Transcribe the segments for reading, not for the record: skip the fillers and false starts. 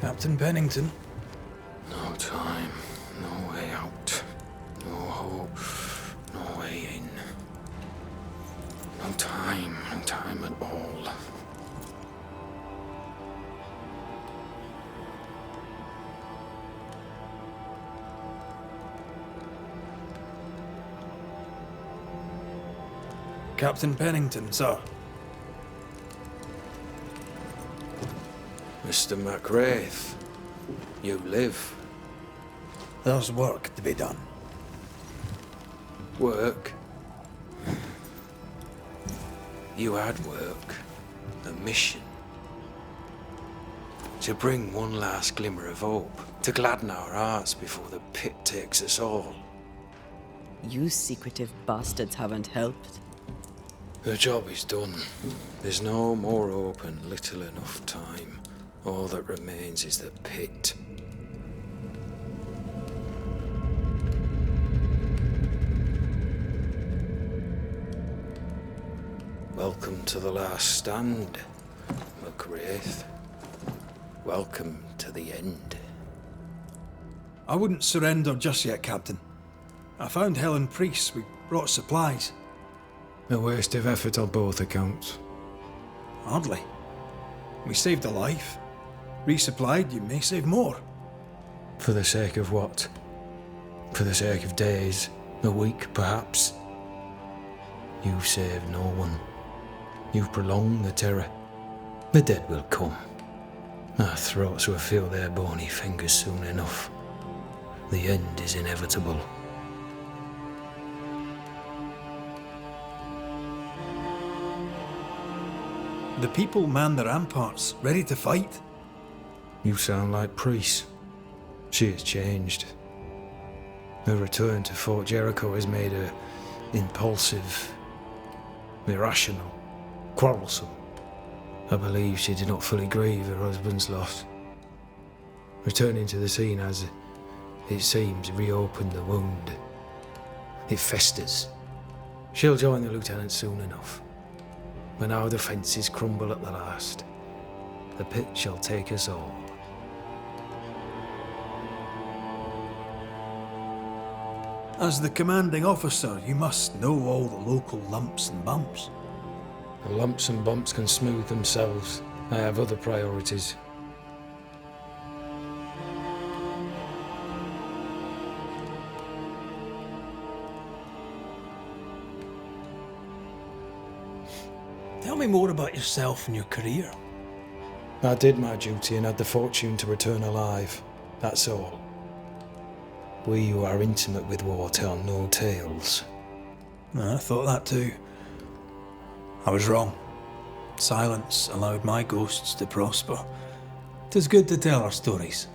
Captain Pennington. No time, no way out. No hope, no way in. No time at all. Captain Pennington, sir. Mr. McWraith, you live. There's work to be done. Work? You had work. A mission. To bring one last glimmer of hope. To gladden our hearts before the pit takes us all. You secretive bastards haven't helped. The job is done. There's no more hope and little enough time. All that remains is the pit. Welcome to the last stand, McWraith. Welcome to the end. I wouldn't surrender just yet, Captain. I found Helen Priest. We brought supplies. A waste of effort on both accounts. Hardly. We saved a life. Resupplied, you may save more. For the sake of what? For the sake of days, a week perhaps? You've saved no one. You've prolonged the terror. The dead will come. Our throats will feel their bony fingers soon enough. The end is inevitable. The people man the ramparts, ready to fight. You sound like Priest. She has changed. Her return to Fort Jericho has made her impulsive, irrational, quarrelsome. I believe she did not fully grieve her husband's loss. Returning to the scene has, it seems, reopened the wound. It festers. She'll join the lieutenant soon enough. When our defences crumble at the last, the pit shall take us all. As the commanding officer, you must know all the local lumps and bumps. The lumps and bumps can smooth themselves. I have other priorities. Tell me more about yourself and your career. I did my duty and had the fortune to return alive. That's all. We who are intimate with war tell no tales. I thought that too. I was wrong. Silence allowed my ghosts to prosper. 'Tis good to tell our stories.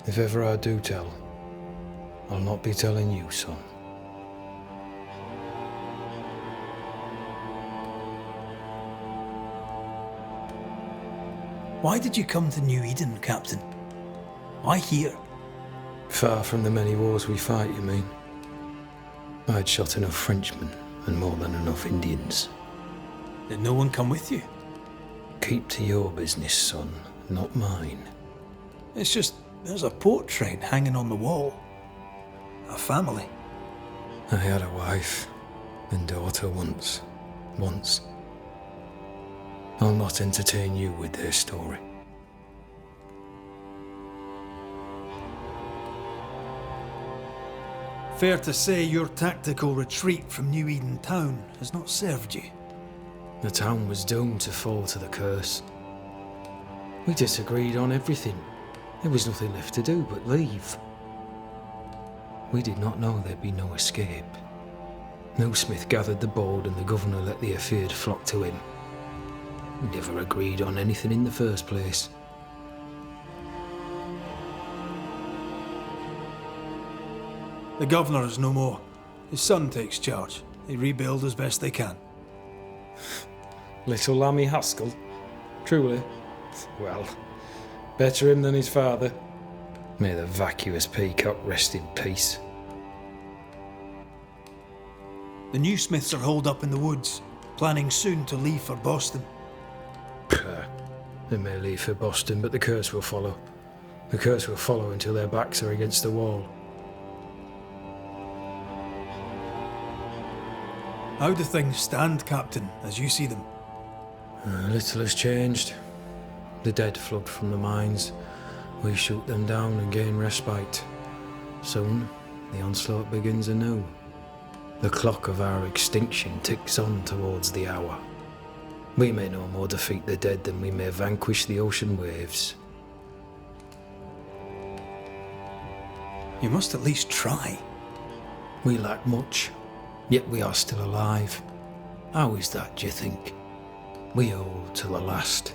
If ever I do tell, I'll not be telling you, son. Why did you come to New Eden, Captain? Why here? Far from the many wars we fight, you mean? I'd shot enough Frenchmen and more than enough Indians. Did no one come with you? Keep to your business, son, not mine. It's just, there's a portrait hanging on the wall. A family. I had a wife and daughter once. I'll not entertain you with their story. Fair to say your tactical retreat from New Eden town has not served you. The town was doomed to fall to the curse. We disagreed on everything. There was nothing left to do but leave. We did not know there'd be no escape. No Smith gathered the board and the governor let the affair flock to him. We never agreed on anything in the first place. The governor is no more. His son takes charge. They rebuild as best they can. Little Lammy Haskell? Truly? Well, better him than his father. May the vacuous peacock rest in peace. The new Smiths are holed up in the woods, planning soon to leave for Boston. Puh. They may leave for Boston, but the curse will follow. The curse will follow until their backs are against the wall. How do things stand, Captain, as you see them? Little has changed. The dead flood from the mines. We shoot them down and gain respite. Soon, the onslaught begins anew. The clock of our extinction ticks on towards the hour. We may no more defeat the dead than we may vanquish the ocean waves. You must at least try. We lack much, yet we are still alive. How is that, do you think? We hold till the last.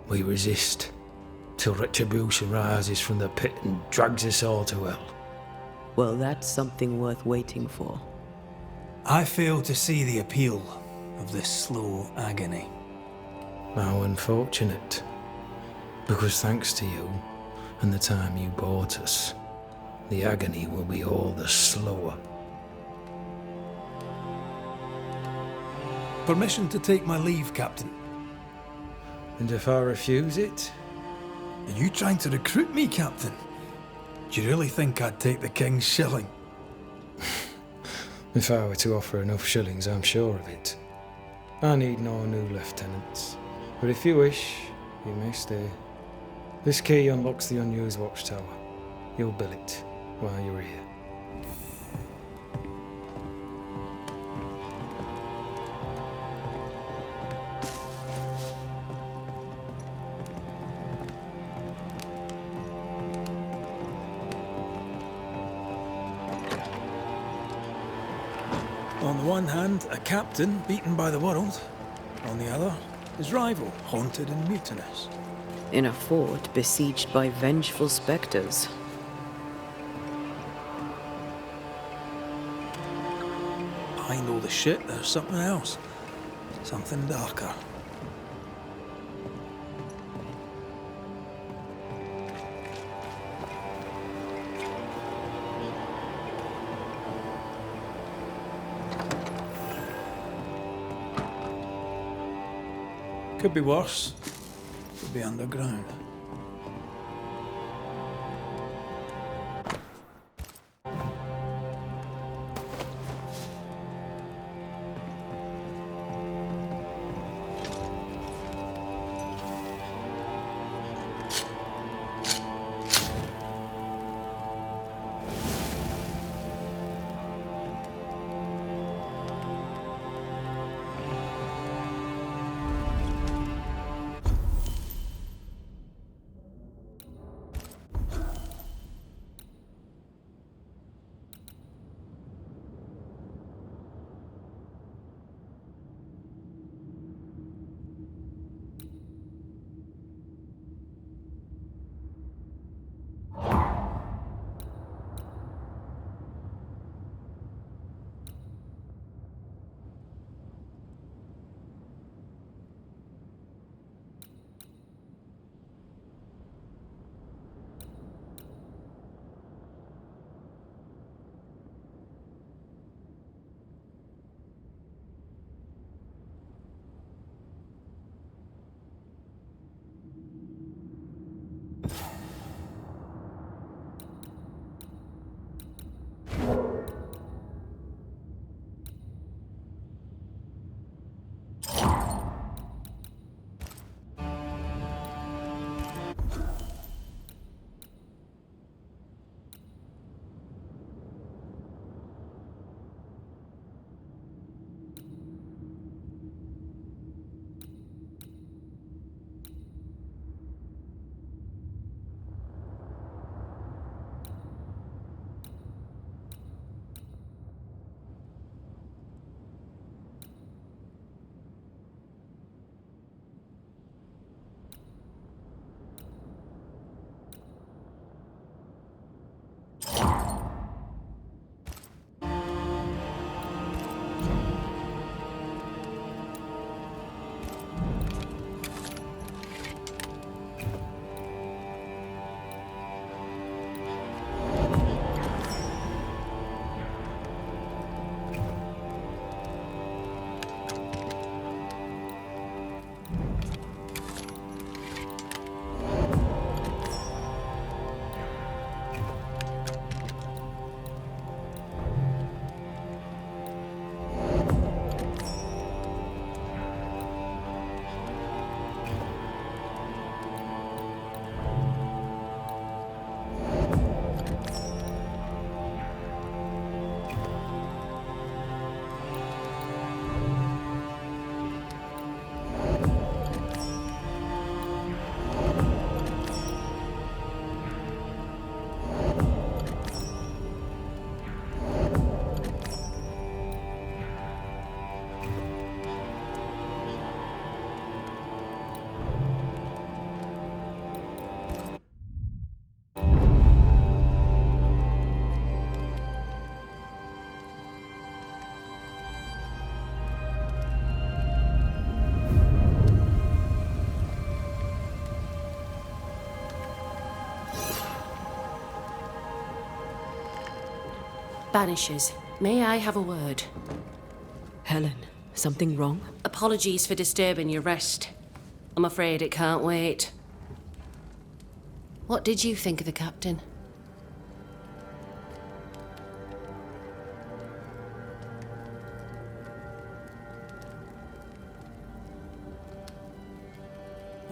We resist, till retribution rises from the pit and drags us all to hell. Well, that's something worth waiting for. I fail to see the appeal of this slow agony. How unfortunate. Because thanks to you, and the time you bought us, the agony will be all the slower. Permission to take my leave, Captain. And if I refuse it? Are you trying to recruit me, Captain? Do you really think I'd take the King's shilling? If I were to offer enough shillings, I'm sure of it. I need no new lieutenants. But if you wish, you may stay. This key unlocks the unused watchtower. You'll bill it while you're here. On the one hand, a captain beaten by the world. On the other, his rival, haunted and mutinous. In a fort besieged by vengeful specters. Behind all the shit, there's something else. Something darker. Could be worse. Could be underground. Banishers, may I have a word? Helen, something wrong? Apologies for disturbing your rest. I'm afraid it can't wait. What did you think of the captain?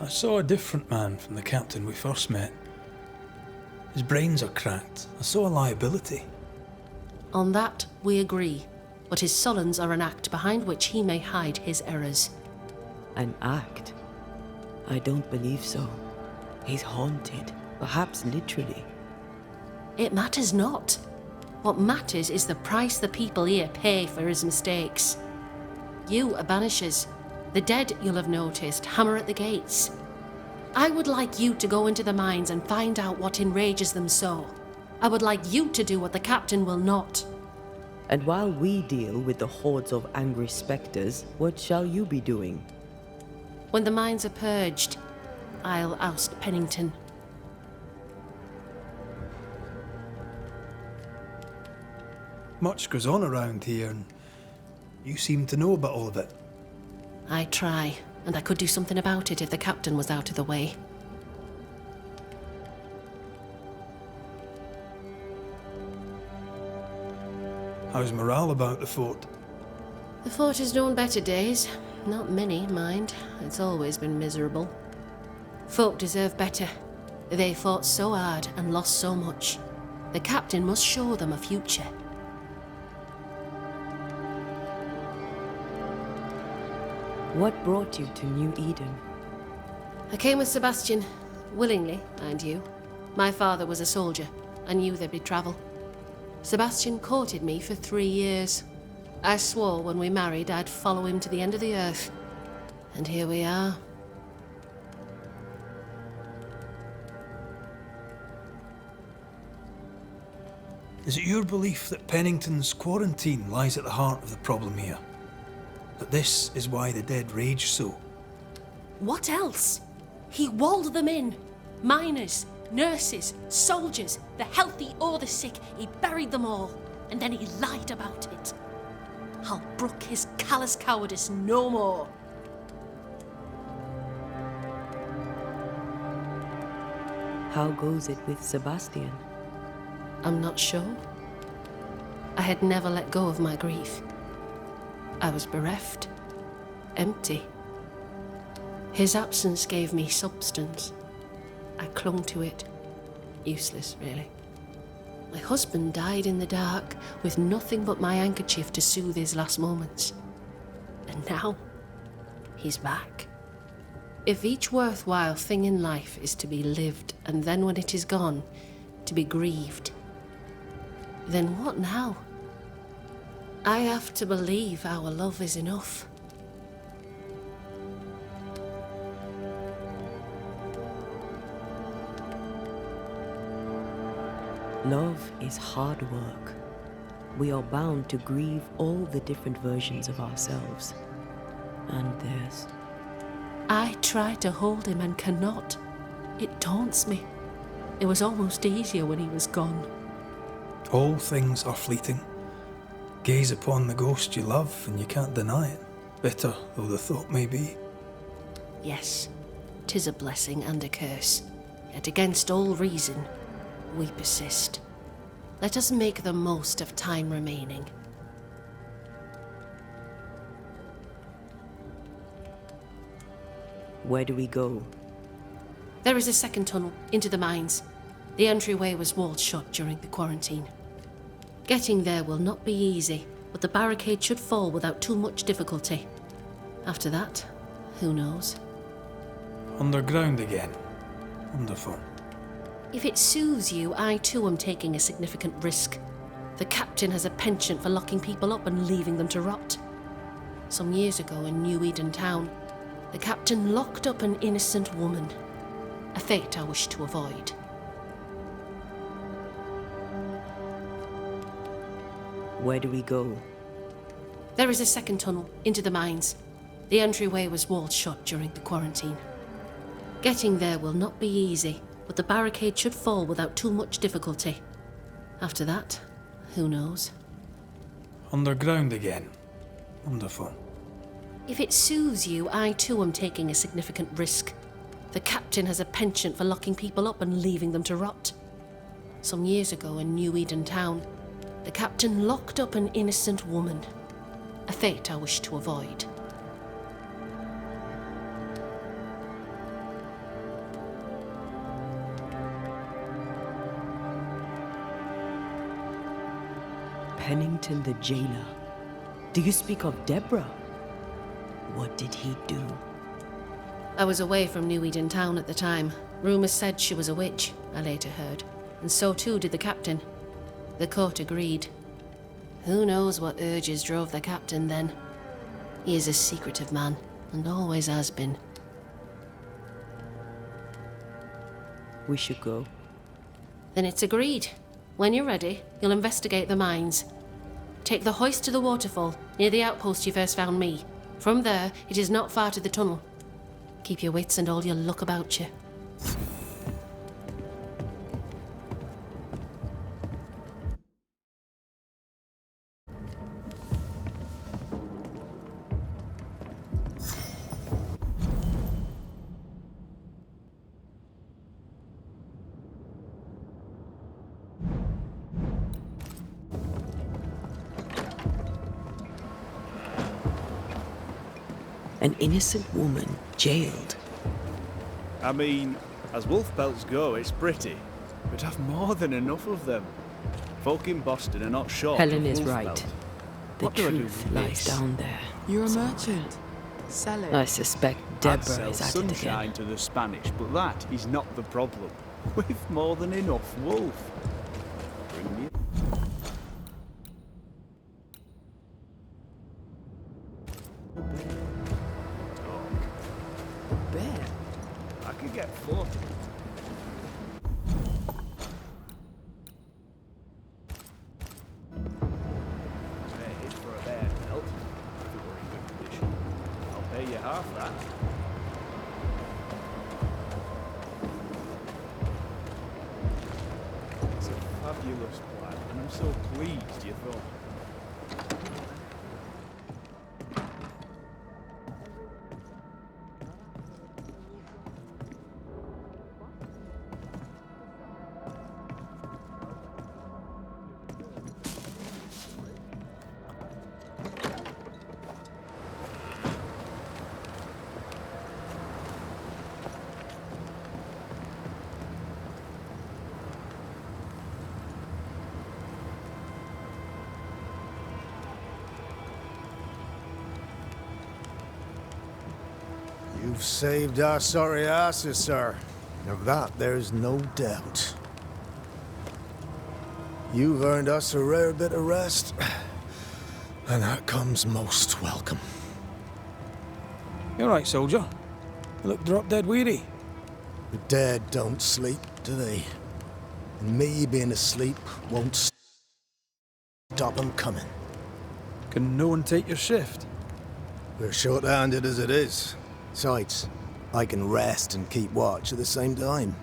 I saw a different man from the captain we first met. His brains are cracked. I saw a liability. On that, we agree. But his sullens are an act behind which he may hide his errors. An act? I don't believe so. He's haunted, perhaps literally. It matters not. What matters is the price the people here pay for his mistakes. You are banishers. The dead, you'll have noticed, hammer at the gates. I would like you to go into the mines and find out what enrages them so. I would like you to do what the captain will not. And while we deal with the hordes of angry spectres, what shall you be doing? When the mines are purged, I'll oust Pennington. Much goes on around here, and you seem to know about all of it. I try, and I could do something about it if the captain was out of the way. How's morale about the fort? The fort has known better days. Not many, mind. It's always been miserable. Folk deserve better. They fought so hard and lost so much. The captain must show them a future. What brought you to New Eden? I came with Sebastian. Willingly, mind you. My father was a soldier. I knew there'd be travel. Sebastian courted me for 3 years. I swore when we married I'd follow him to the end of the earth. And here we are. Is it your belief that Pennington's quarantine lies at the heart of the problem here? That this is why the dead rage so? What else? He walled them in. Miners, nurses, soldiers, the healthy or the sick. He buried them all. And then he lied about it. I'll brook his callous cowardice no more. How goes it with Sebastian? I'm not sure. I had never let go of my grief. I was bereft, empty. His absence gave me substance. I clung to it. Useless, really. My husband died in the dark with nothing but my handkerchief to soothe his last moments. And now, he's back. If each worthwhile thing in life is to be lived, and then when it is gone, to be grieved, then what now? I have to believe our love is enough. Love is hard work. We are bound to grieve all the different versions of ourselves. And theirs. I try to hold him and cannot. It taunts me. It was almost easier when he was gone. All things are fleeting. Gaze upon the ghost you love and you can't deny it, bitter though the thought may be. Yes, 'tis a blessing and a curse. Yet against all reason, we persist. Let us make the most of time remaining. Where do we go? There is a second tunnel into the mines. The entryway was walled shut during the quarantine. Getting there will not be easy, but the barricade should fall without too much difficulty. After that, who knows? Underground again. Wonderful. If it soothes you, I too am taking a significant risk. The captain has a penchant for locking people up and leaving them to rot. Some years ago in New Eden town, the captain locked up an innocent woman. A fate I wish to avoid. Where do we go? There is a second tunnel into the mines. The entryway was walled shut during the quarantine. Getting there will not be easy, but the barricade should fall without too much difficulty. After that, Who knows? Underground again. Wonderful. If it soothes you, I too am taking a significant risk. The captain has a penchant for locking people up and leaving them to rot. Some years ago in New Eden Town, the captain locked up an innocent woman. A fate I wish to avoid. Pennington the jailer. Do you speak of Deborah? What did he do? I was away from New Eden Town at the time. Rumours said she was a witch, I later heard. And so too did the captain. The court agreed. Who knows what urges drove the captain then? He is a secretive man, and always has been. We should go. Then it's agreed. When you're ready, you'll investigate the mines. Take the hoist to the waterfall, near the outpost you first found me. From there, it is not far to the tunnel. Keep your wits and all your luck about you. An innocent woman jailed. I mean, as wolf pelts go, it's pretty. We'd have more than enough of them. Folk in Boston are not short Helen of is wolf right. pelt. The What do I do truth with lies this? down there. You're a merchant. Sell it. I suspect I'd Deborah sell is at it sunshine again. to the Spanish, but that is not the problem. We've more than enough wolf. Bring me. Bear. I could get 40. Paid for a bear pelt. If it were in good condition. I'll pay you half that. It's a fabulous plan, and I'm so pleased you thought. You've saved our sorry asses, sir. Of that, there's no doubt. You've earned us a rare bit of rest, and that comes most welcome. You alright, soldier? You look drop dead weary. The dead don't sleep, do they? And me being asleep won't stop them coming. Can no one take your shift? We're short-handed as it is. Besides, I can rest and keep watch at the same time.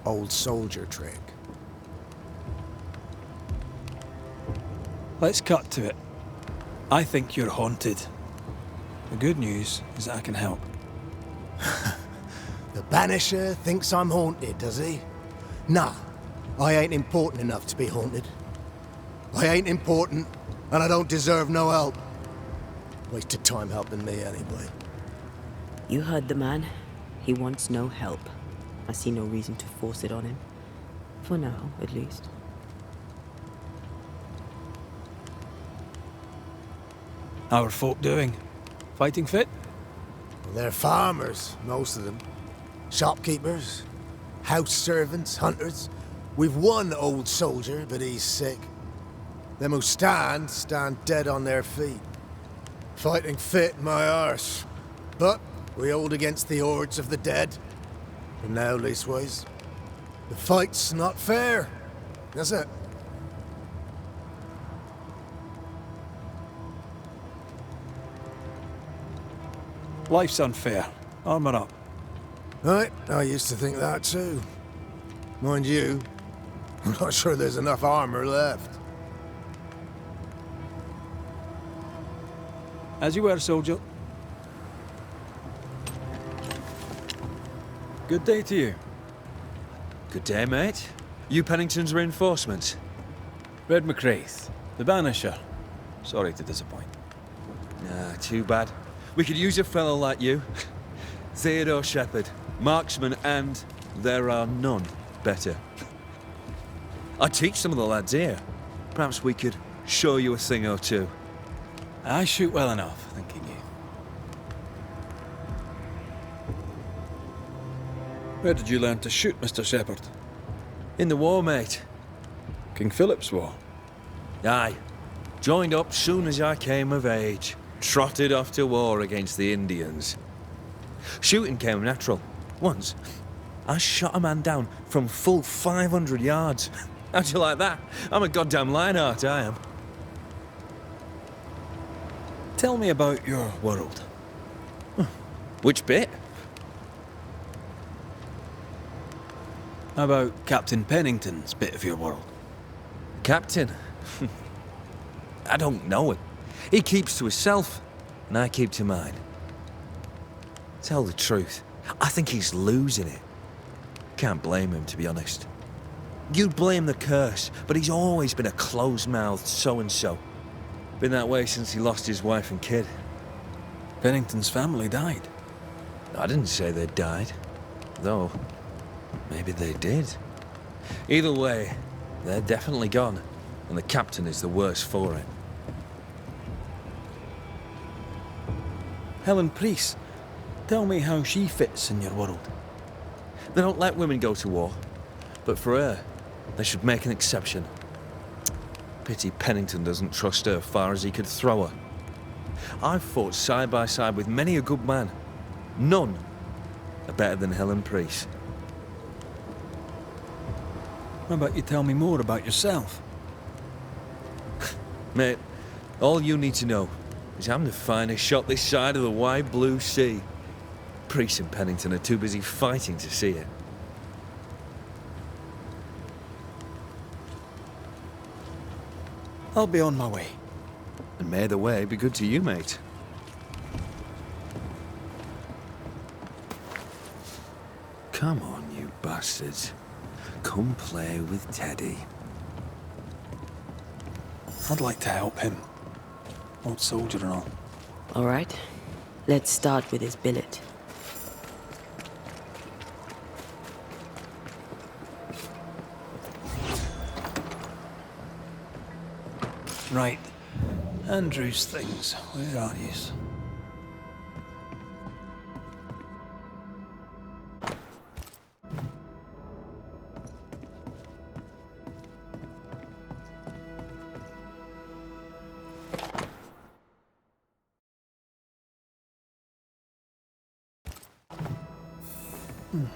Old soldier trick. Let's cut to it. I think you're haunted. The good news is that I can help. The Banisher thinks I'm haunted, does he? Nah, I ain't important enough to be haunted. I ain't important, and I don't deserve no help. Wasted time helping me anyway. You heard the man. He wants no help. I see no reason to force it on him. For now, at least. How are folk doing? Fighting fit? They're farmers, most of them. Shopkeepers, house servants, hunters. We've one old soldier, but he's sick. Them who stand dead on their feet. Fighting fit, my arse. But we hold against the hordes of the dead. For now, leastways. The fight's not fair. That's it. Life's unfair. Armour up. Right, I used to think that too. Mind you, I'm not sure there's enough armor left. As you were, soldier. Good day to you. Good day, mate. You Pennington's reinforcements? Red McCraith, the Banisher. Sorry to disappoint. Nah, too bad. We could use a fellow like you. Theodore Shepherd, marksman, and there are none better. I teach some of the lads here. Perhaps we could show you a thing or two. I shoot well enough, thanking you. Where did you learn to shoot, Mr. Shepherd? In the war, mate. King Philip's War. Aye. Joined up soon as I came of age. Trotted off to war against the Indians. Shooting came natural. Once, I shot a man down from full 500 yards. How'd you like that? I'm a goddamn lionheart, I am. Tell me about your world. Which bit? How about Captain Pennington's bit of your world? Captain? I don't know it. He keeps to himself, and I keep to mine. Tell the truth, I think he's losing it. Can't blame him, to be honest. You'd blame the curse, but he's always been a closed-mouthed so-and-so. Been that way since he lost his wife and kid. Pennington's family died. I didn't say they died, though maybe they did. Either way, they're definitely gone, and the captain is the worse for it. Helen Priest, tell me how she fits in your world. They don't let women go to war, but for her, they should make an exception. Pity Pennington doesn't trust her far as he could throw her. I've fought side by side with many a good man. None are better than Helen Priest. How about you tell me more about yourself? Mate, all you need to know is I'm the finest shot this side of the wide blue sea. Priest and Pennington are too busy fighting to see it. I'll be on my way. And may the way be good to you, mate. Come on, you bastards. Come play with Teddy. I'd like to help him. Old soldier and all. All right, let's start with his billet. Right. Andrew's things. Where are yous?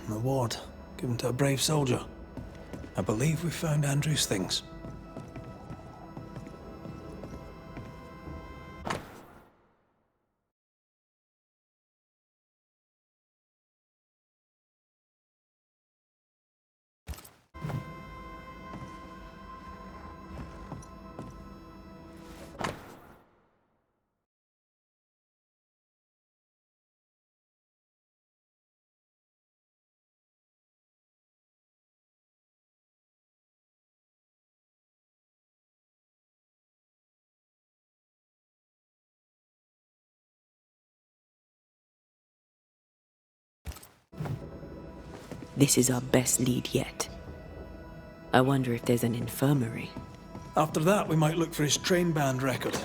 Reward. Given to a brave soldier. I believe we found Andrew's things. This is our best lead yet. I wonder if there's an infirmary. After that, we might look for his train band record.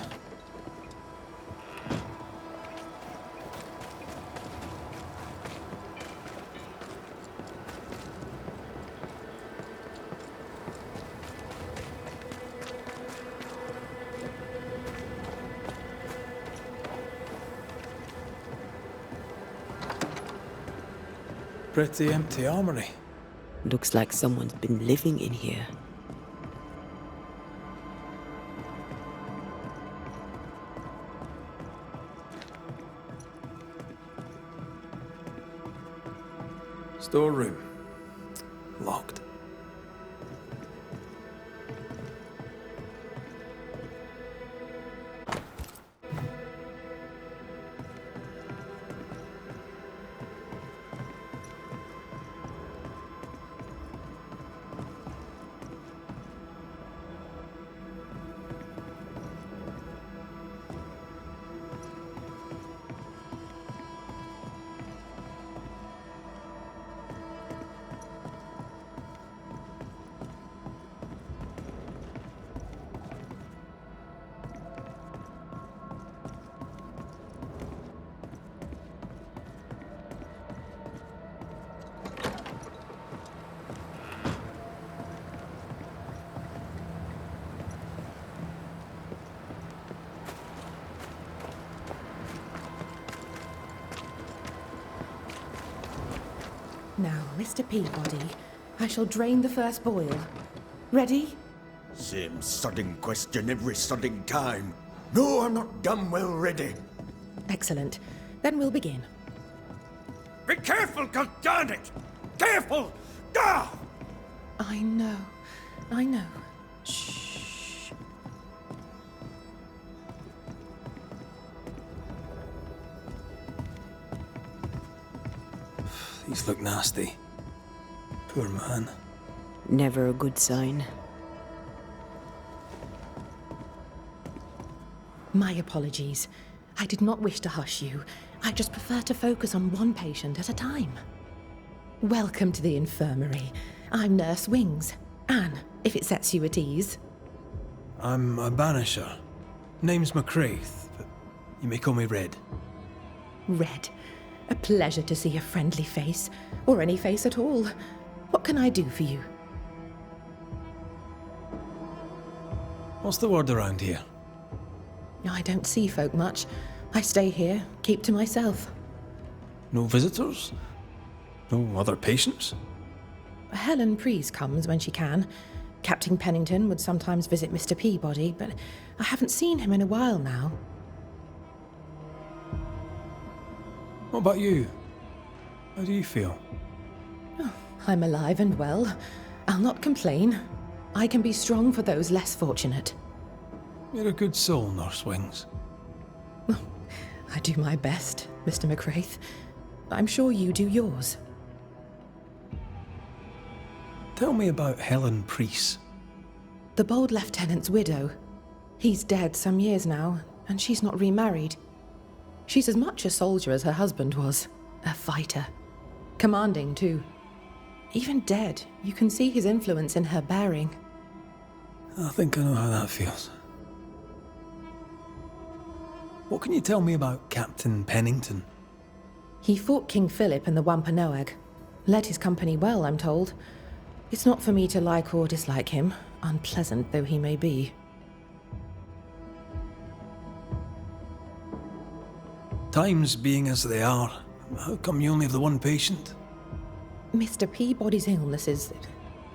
Pretty empty armory. Looks like someone's been living in here. Storeroom. Locked. Mr. Peabody, I shall drain the first boil. Ready? Same sodding question every sodding time. No, I'm not damn well ready. Excellent. Then we'll begin. Be careful, goddarn it! Careful! Ah! I know. Shh. These look nasty. Poor man. Never a good sign. My apologies. I did not wish to hush you. I just prefer to focus on one patient at a time. Welcome to the infirmary. I'm Nurse Wings. Anne, if it sets you at ease. I'm a Banisher. Name's McCraith, but you may call me Red. Red. A pleasure to see a friendly face, or any face at all. What can I do for you? What's the word around here? I don't see folk much. I stay here, keep to myself. No visitors? No other patients? Helen Priest comes when she can. Captain Pennington would sometimes visit Mr. Peabody, but I haven't seen him in a while now. What about you? How do you feel? I'm alive and well. I'll not complain. I can be strong for those less fortunate. You're a good soul, Nurse Wings. I do my best, Mr. McCraith. I'm sure you do yours. Tell me about Helen Priest. The bold lieutenant's widow. He's dead some years now, and she's not remarried. She's as much a soldier as her husband was. A fighter. Commanding, too. Even dead, you can see his influence in her bearing. I think I know how that feels. What can you tell me about Captain Pennington? He fought King Philip in the Wampanoag. Led his company well, I'm told. It's not for me to like or dislike him, unpleasant though he may be. Times being as they are, how come you only have the one patient? Mr. Peabody's illness is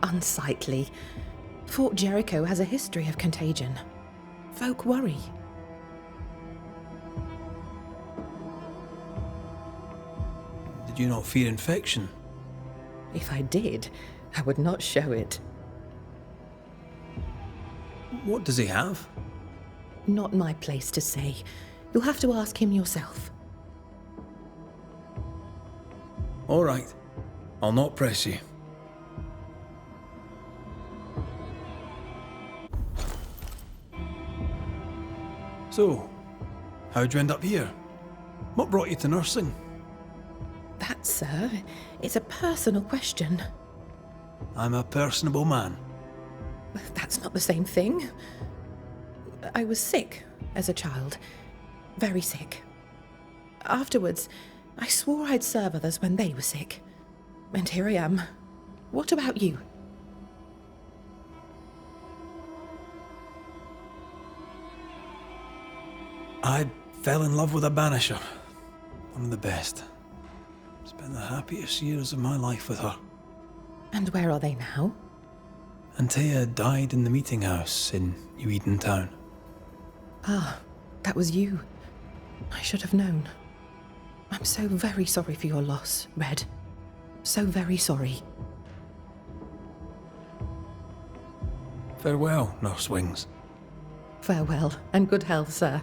unsightly. Fort Jericho has a history of contagion. Folk worry. Did you not fear infection? If I did, I would not show it. What does he have? Not my place to say. You'll have to ask him yourself. All right. I'll not press you. So, how'd you end up here? What brought you to nursing? That, sir, is a personal question. I'm a personable man. That's not the same thing. I was sick as a child. Very sick. Afterwards, I swore I'd serve others when they were sick. And here I am. What about you? I fell in love with a Banisher. One of the best. Spent the happiest years of my life with her. And where are they now? Antea died in the meeting house in New Eden Town. Ah, that was you. I should have known. I'm so very sorry for your loss, Red. So very sorry. Farewell, Nurse Wings. Farewell, and good health, sir.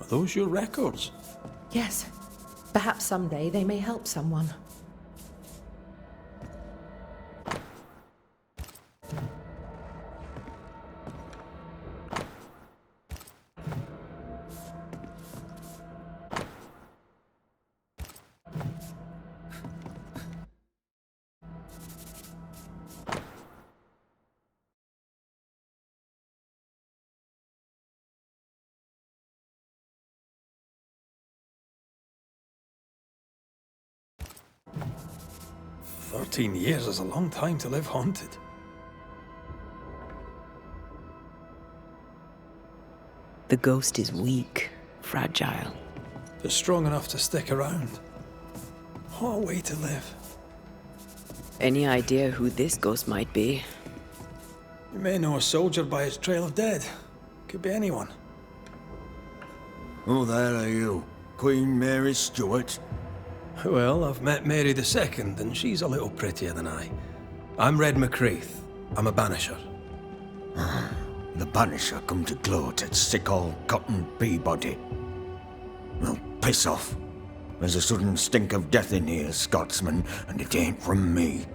Are those your records? Yes. Perhaps someday they may help someone. 13 years is a long time to live haunted. The ghost is weak, fragile. But strong enough to stick around. What a way to live. Any idea who this ghost might be? You may know a soldier by his trail of dead. Could be anyone. Who the hell are you? Queen Mary Stuart? Well, I've met Mary II, and she's a little prettier than I. I'm Red McCreath. I'm a Banisher. The Banisher come to gloat at sick old Cotton Peabody. Well, piss off. There's a sudden stink of death in here, Scotsman, and it ain't from me.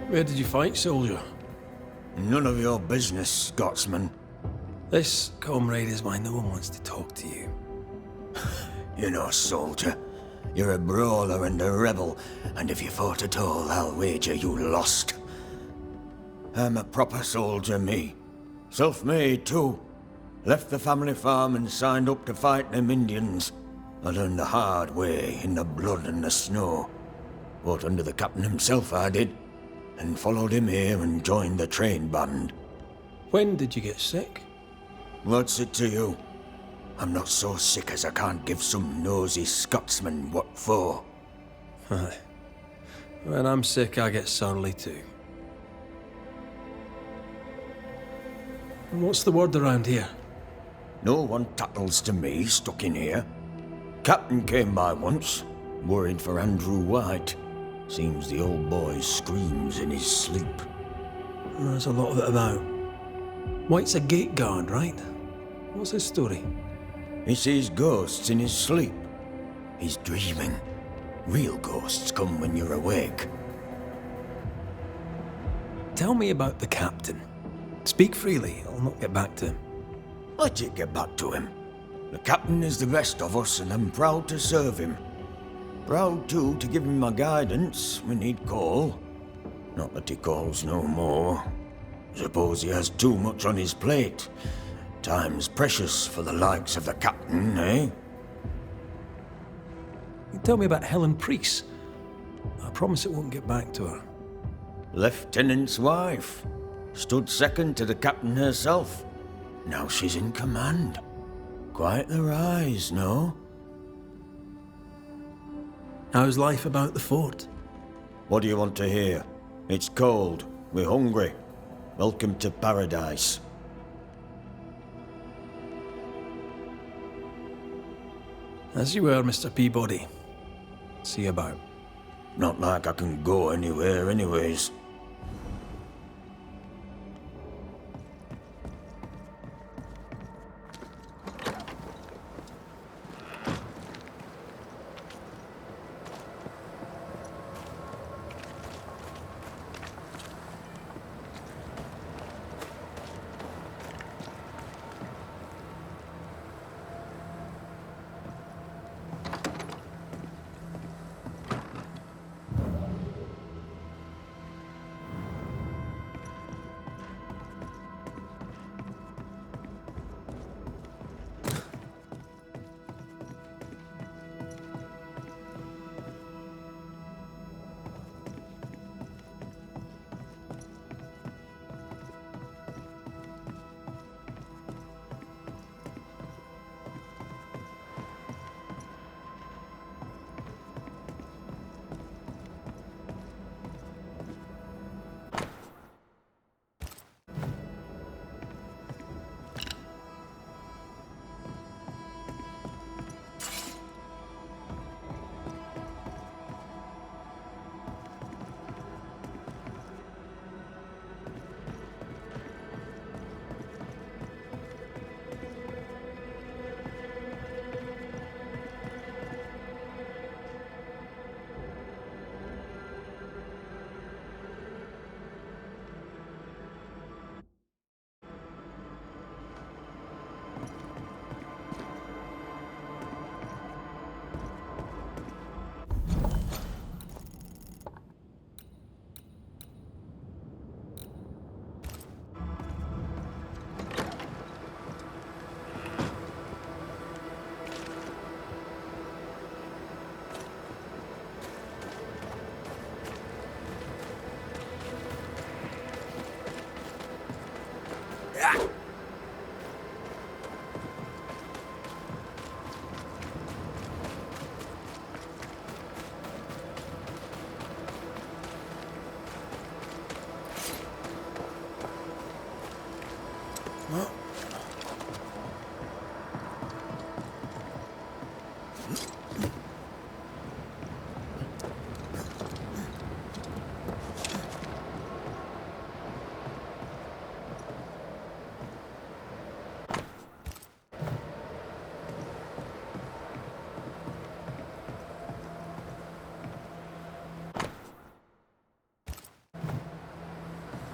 Where did you fight, soldier? None of your business, Scotsman. This, comrade, is why no one wants to talk to you. You're no soldier. You're a brawler and a rebel, and if you fought at all, I'll wager you lost. I'm a proper soldier, me. Self-made, too. Left the family farm and signed up to fight them Indians. I learned the hard way, in the blood and the snow. Fought under the captain himself, I did. And followed him here and joined the train band. When did you get sick? What's it to you? I'm not so sick as I can't give some nosy Scotsman what for. Aye. When I'm sick, I get surly too. And what's the word around here? No one tattles to me stuck in here. Captain came by once, worried for Andrew Whyte. Seems the old boy screams in his sleep. There's a lot of it about. White's a gate guard, right? What's his story? He sees ghosts in his sleep. He's dreaming. Real ghosts come when you're awake. Tell me about the captain. Speak freely, I'll not get back to him. Let you get back to him. The captain is the best of us, and I'm proud to serve him. Proud, too, to give him my guidance when he'd call. Not that he calls no more. Suppose he has too much on his plate. Time's precious for the likes of the captain, eh? You tell me about Helen Priest. I promise it won't get back to her. Lieutenant's wife. Stood second to the captain herself. Now she's in command. Quite the rise, no? How's life about the fort? What do you want to hear? It's cold. We're hungry. Welcome to paradise. As you were, Mr. Peabody. See you about. Not like I can go anywhere anyways.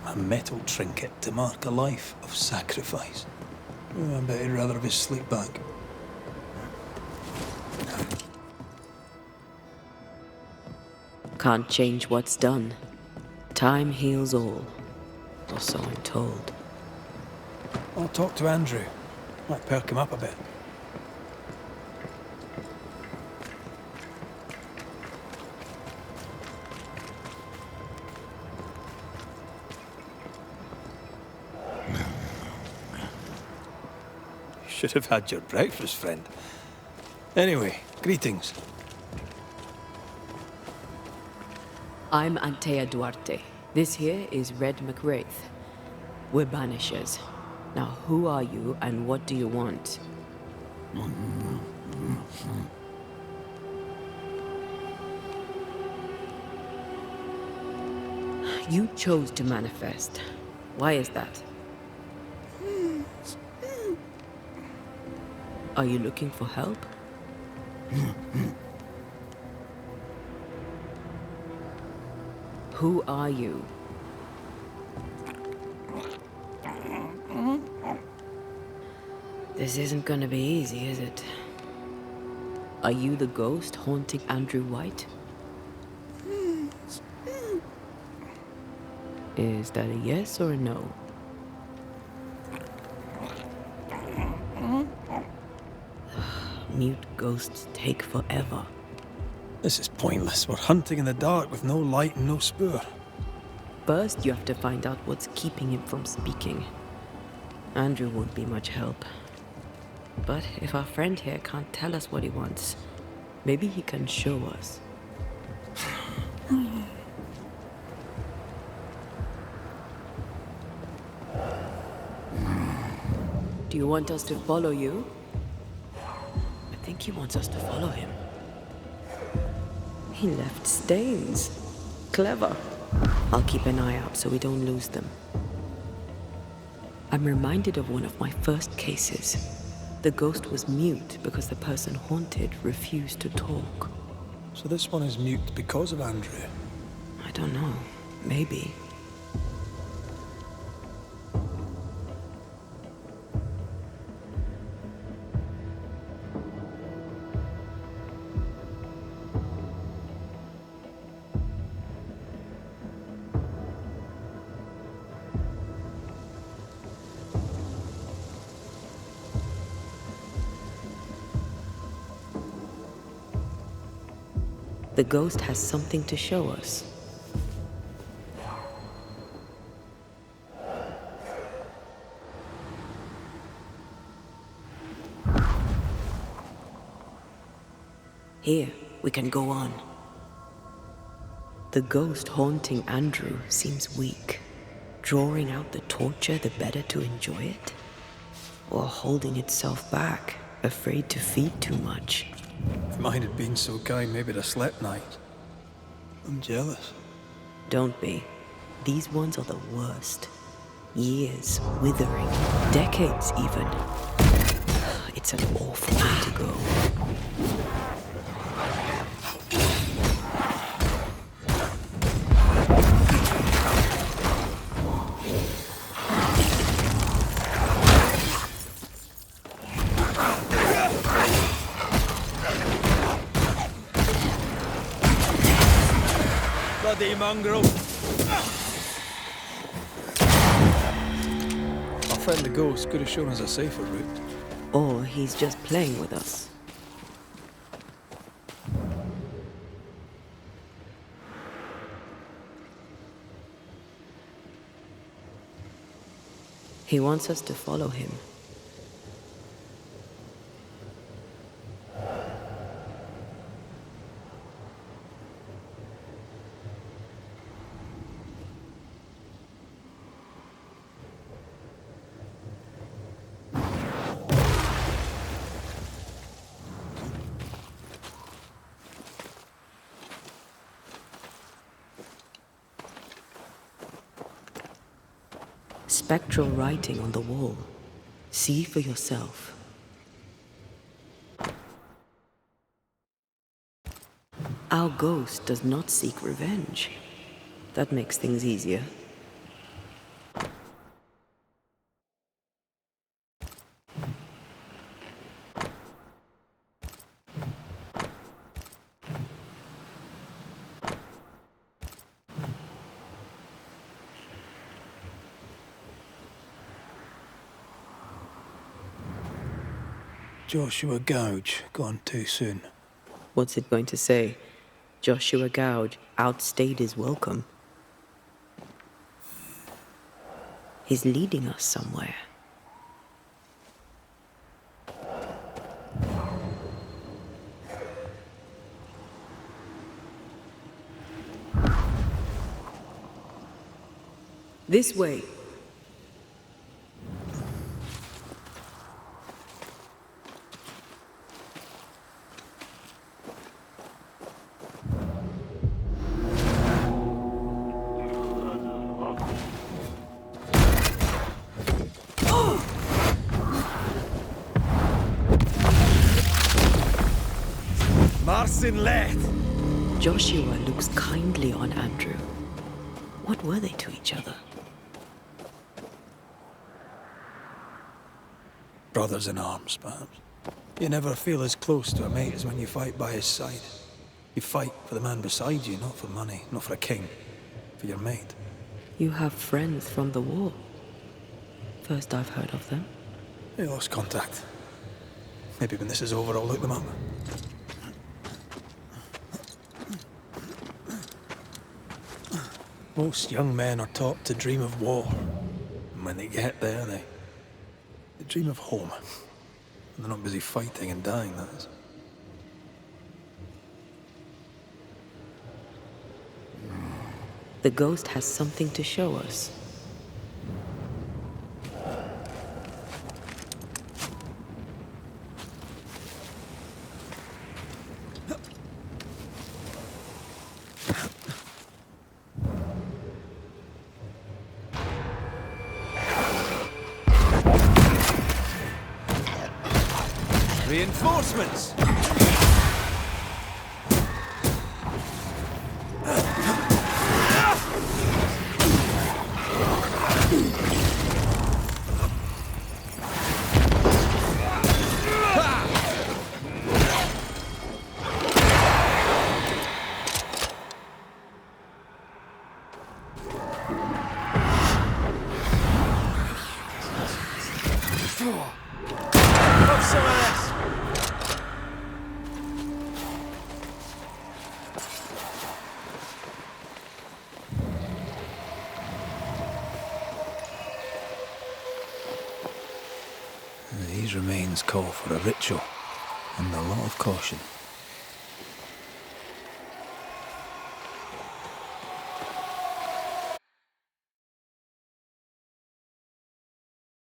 A metal trinket to mark a life of sacrifice. Oh, I bet he'd rather have his sleep bag. Can't change what's done. Time heals all, or so I'm told. I'll talk to Andrew. Might perk him up a bit. Should have had your breakfast, friend. Anyway, greetings. I'm Antea Duarte. This here is Red McWraith. We're Banishers. Now, who are you and what do you want? You chose to manifest. Why is that? Are you looking for help? Who are you? This isn't gonna be easy, is it? Are you the ghost haunting Andrew Whyte? Is that a yes or a no? Mute ghosts take forever. This is pointless. We're hunting in the dark with no light and no spoor. First, you have to find out what's keeping him from speaking. Andrew won't be much help. But if our friend here can't tell us what he wants, maybe he can show us. Do you want us to follow you? I think he wants us to follow him. He left stains. Clever. I'll keep an eye out so we don't lose them. I'm reminded of one of my first cases. The ghost was mute because the person haunted refused to talk. So this one is mute because of Andrew? I don't know. Maybe. The ghost has something to show us. Here, we can go on. The ghost haunting Andrew seems weak. Drawing out the torture the better to enjoy it? Or holding itself back, afraid to feed too much? If mine had been so kind, maybe I'd have slept night. I'm jealous. Don't be. These ones are the worst. Years withering, decades even. It's an awful way to go. Bloody mongrel! Our friend the ghost could have shown us a safer route. Or he's just playing with us. He wants us to follow him. Spectral writing on the wall. See for yourself. Our ghost does not seek revenge. That makes things easier. Joshua Gouge, gone too soon. What's it going to say? Joshua Gouge outstayed his welcome. He's leading us somewhere. This way. Marcin Leth! Joshua looks kindly on Andrew. What were they to each other? Brothers in arms, perhaps. You never feel as close to a mate as when you fight by his side. You fight for the man beside you, not for money, not for a king. For your mate. You have friends from the war. First I've heard of them. They lost contact. Maybe when this is over, I'll look them up. Most young men are taught to dream of war. And when they get there, they dream of home. And they're not busy fighting and dying, that is. The ghost has something to show us. Reinforcements! Have some of this! These remains call for a ritual, and a lot of caution.